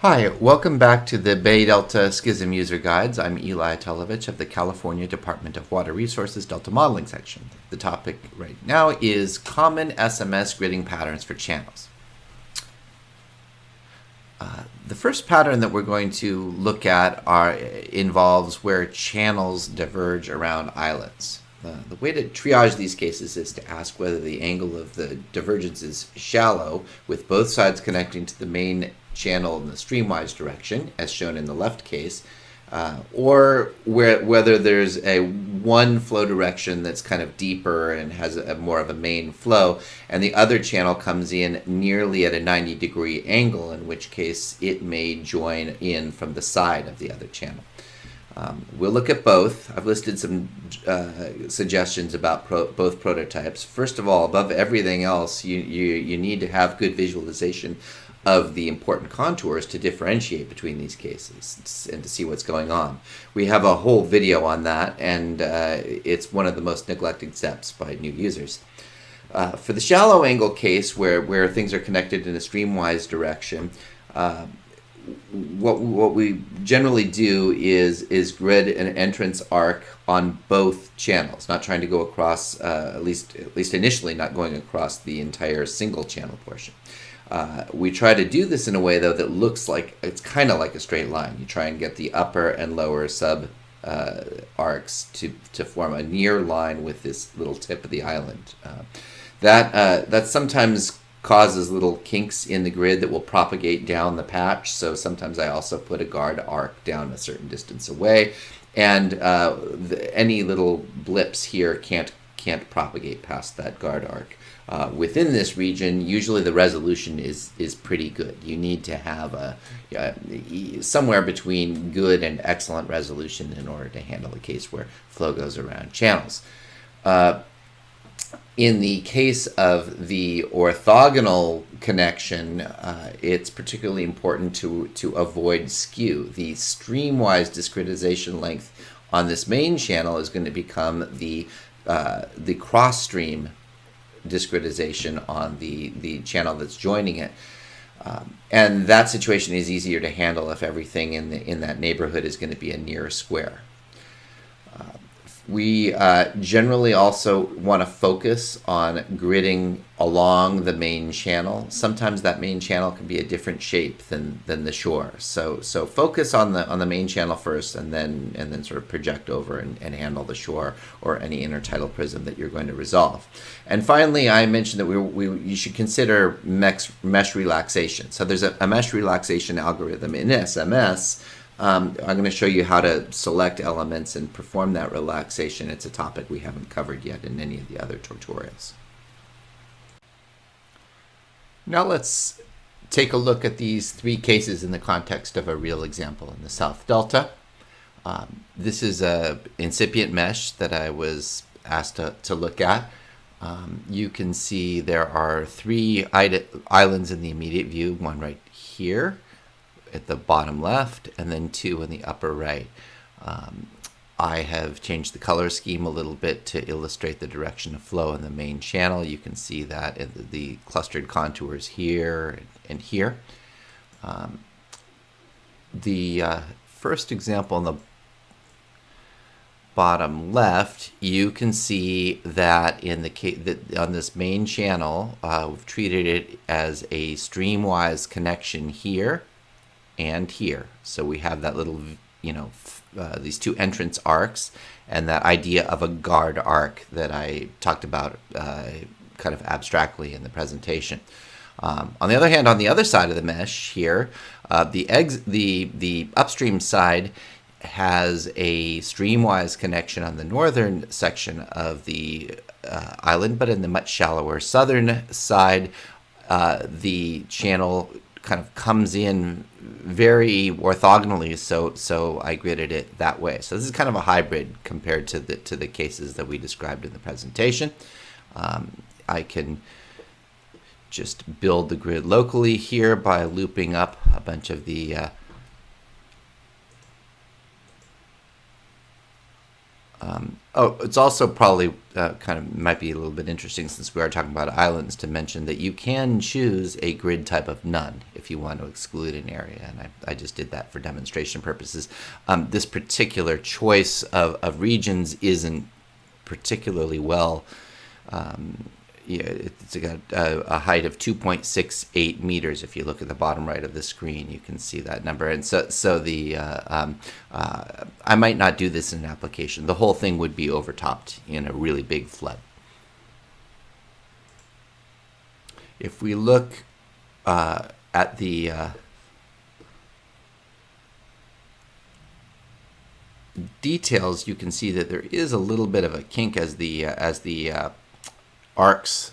Hi, welcome back to the Bay Delta Schism User Guides. I'm Eli Telovich of the California Department of Water Resources Delta Modeling section. The topic right now is common SMS gridding patterns for channels. The first pattern that we're going to look at involves where channels diverge around islands. The way to triage these cases is to ask whether the angle of the divergence is shallow, with both sides connecting to the main channel in the streamwise direction, as shown in the left case, or whether there's one flow direction that's kind of deeper and has more of a main flow, and the other channel comes in nearly at a 90-degree angle, in which case it may join in from the side of the other channel. We'll look at both. I've listed some suggestions about both prototypes. First of all, above everything else, you need to have good visualization of the important contours to differentiate between these cases and to see what's going on. We have a whole video on that, and it's one of the most neglected steps by new users. For the shallow angle case, where things are connected in a streamwise direction, what we generally do is grid an entrance arc on both channels, not trying to go across, at least initially, not going across the entire single channel portion. We try to do this in a way, though, that looks like it's kind of like a straight line. You try and get the upper and lower sub arcs to form a near line with this little tip of the island. That sometimes causes little kinks in the grid that will propagate down the patch. So sometimes I also put a guard arc down a certain distance away, and any little blips here can't propagate past that guard arc. Within this region, usually the resolution is pretty good. You need to have somewhere between good and excellent resolution in order to handle a case where flow goes around channels. In the case of the orthogonal connection, it's particularly important to avoid skew. The streamwise discretization length on this main channel is going to become the cross-stream discretization on the channel that's joining it. And that situation is easier to handle if everything in that neighborhood is going to be a near square. We generally also want to focus on gridding along the main channel. Sometimes that main channel can be a different shape than the shore. So focus on the main channel first, and then sort of project over and handle the shore or any intertidal prism that you're going to resolve. And finally, I mentioned that you should consider mesh relaxation. So there's a mesh relaxation algorithm in SMS. I'm going to show you how to select elements and perform that relaxation. It's a topic we haven't covered yet in any of the other tutorials. Now let's take a look at these three cases in the context of a real example in the South Delta. This is an incipient mesh that I was asked to look at. You can see there are three islands in the immediate view, one right here at the bottom left, and then two in the upper right. I have changed the color scheme a little bit to illustrate the direction of flow in the main channel. You can see that in the clustered contours here and here. The first example in the bottom left, you can see that on this main channel, we've treated it as a streamwise connection here and here. So we have that little, these two entrance arcs and that idea of a guard arc that I talked about kind of abstractly in the presentation. On the other hand, on the other side of the mesh here, the upstream side has a streamwise connection on the northern section of the island, but in the much shallower southern side, the channel kind of comes in very orthogonally, so I gridded it that way. So this is kind of a hybrid compared to the cases that we described in the presentation. I can just build the grid locally here by looping up a bunch of the it's also probably might be a little bit interesting, since we are talking about islands, to mention that you can choose a grid type of none. if you want to exclude an area, and I just did that for demonstration purposes. This particular choice of regions isn't particularly well. Yeah, it's got a height of 2.68 meters. If you look at the bottom right of the screen, you can see that number. And so I might not do this in an application. The whole thing would be overtopped in a really big flood. If we look at the details, you can see that there is a little bit of a kink as the arcs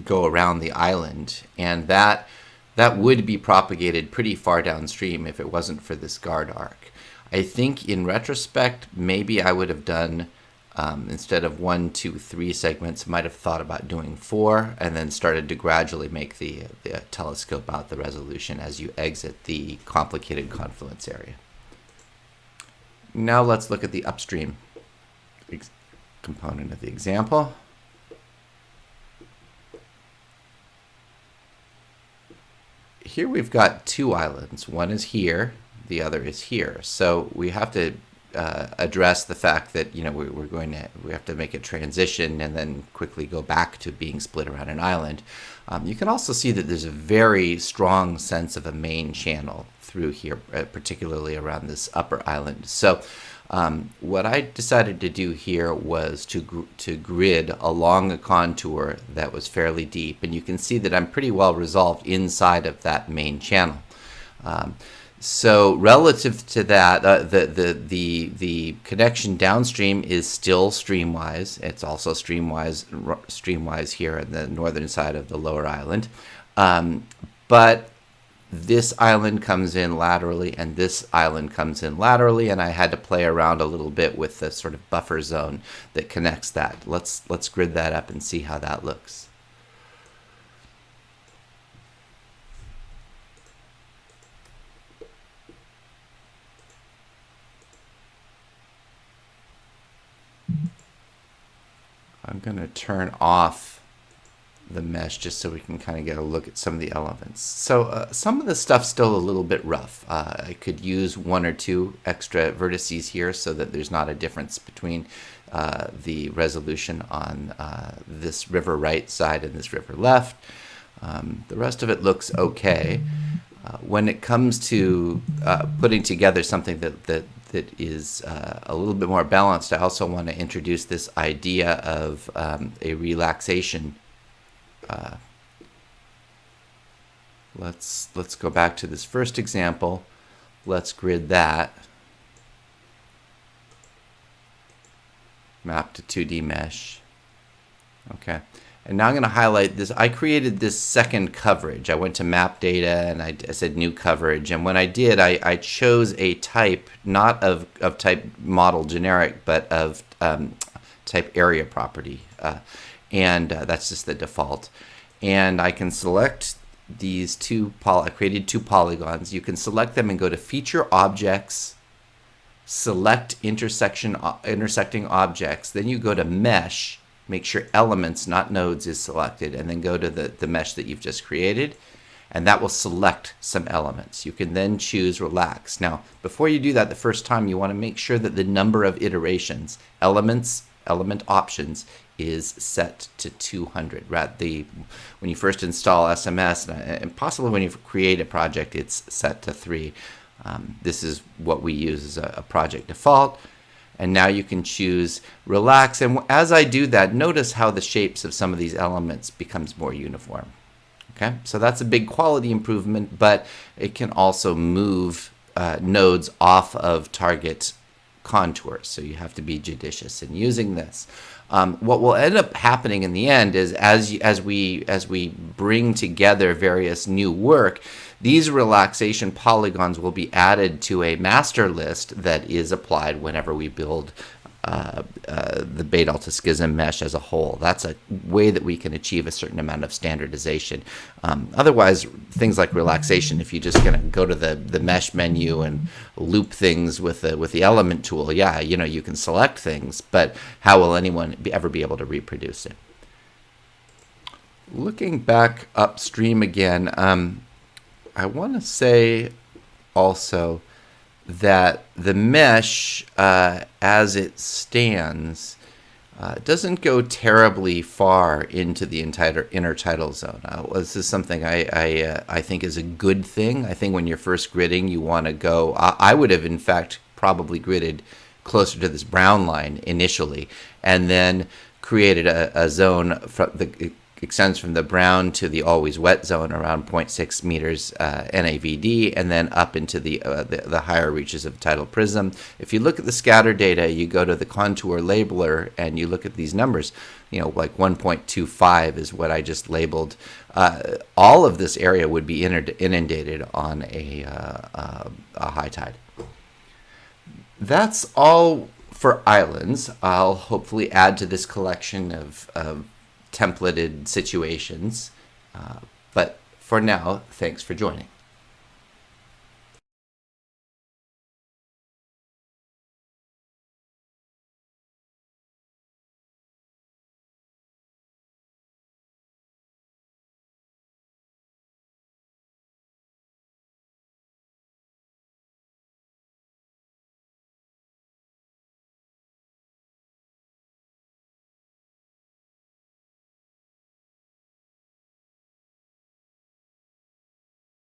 go around the island, and that would be propagated pretty far downstream if it wasn't for this guard arc. I think in retrospect, maybe I would have done, instead of 1, 2, 3 segments, might have thought about doing 4, and then started to gradually make the telescope out the resolution as you exit the complicated confluence area. Now let's look at the upstream component of the example. Here we've got 2 islands. One is here, the other is here. So we have to address the fact that we have to make a transition and then quickly go back to being split around an island. You can also see that there's a very strong sense of a main channel through here, particularly around this upper island. So what I decided to do here was to grid along a contour that was fairly deep, and you can see that I'm pretty well resolved inside of that main channel. So relative to that, the connection downstream is still streamwise. It's also streamwise here on the northern side of the lower island, but this island comes in laterally and this island comes in laterally, and I had to play around a little bit with the sort of buffer zone that connects that. Let's grid that up and see how that looks. I'm going to turn off the mesh just so we can kind of get a look at some of the elements. So some of the stuff's still a little bit rough. I could use 1 or 2 extra vertices here so that there's not a difference between the resolution on this river right side and this river left. The rest of it looks okay. When it comes to putting together something that is a little bit more balanced, I also want to introduce this idea of a relaxation. Let's go back to this first example. Let's grid that. Map to 2D mesh. Okay. And now I'm going to highlight this. I created this second coverage. I went to map data and I said new coverage. And when I did, I chose a type, not of type model generic, but of type area property. And that's just the default. And I can select these I created 2 polygons. You can select them and go to feature objects, select intersecting objects. Then you go to mesh, make sure elements, not nodes, is selected, and then go to the mesh that you've just created, and that will select some elements. You can then choose relax. Now, before you do that the first time, you want to make sure that the number of iterations, element options, is set to 200. When you first install SMS, and possibly when you create a project, it's set to 3. This is what we use as a project default. And now you can choose relax. And as I do that, notice how the shapes of some of these elements becomes more uniform. Okay, so that's a big quality improvement, but it can also move nodes off of target contours. So you have to be judicious in using this. What will end up happening in the end is as we bring together various new work, these relaxation polygons will be added to a master list that is applied whenever we build the Bay Delta Schism mesh as a whole. That's a way that we can achieve a certain amount of standardization. Otherwise, things like relaxation, if you just gonna go to the mesh menu and loop things with the element tool, yeah, you can select things, but how will anyone ever be able to reproduce it? Looking back upstream again, I want to say also that the mesh, as it stands, doesn't go terribly far into the entire intertidal zone. This is something I think is a good thing. I think when you're first gridding, you want to go. I would have, in fact, probably gridded closer to this brown line initially, and then created a zone from the extends from the brown to the always wet zone around 0.6 meters NAVD, and then up into the higher reaches of tidal prism. If you look at the scatter data, you go to the contour labeler and you look at these numbers, like 1.25 is what I just labeled. All of this area would be inundated on a high tide. That's all for islands. I'll hopefully add to this collection of templated situations. But for now, thanks for joining.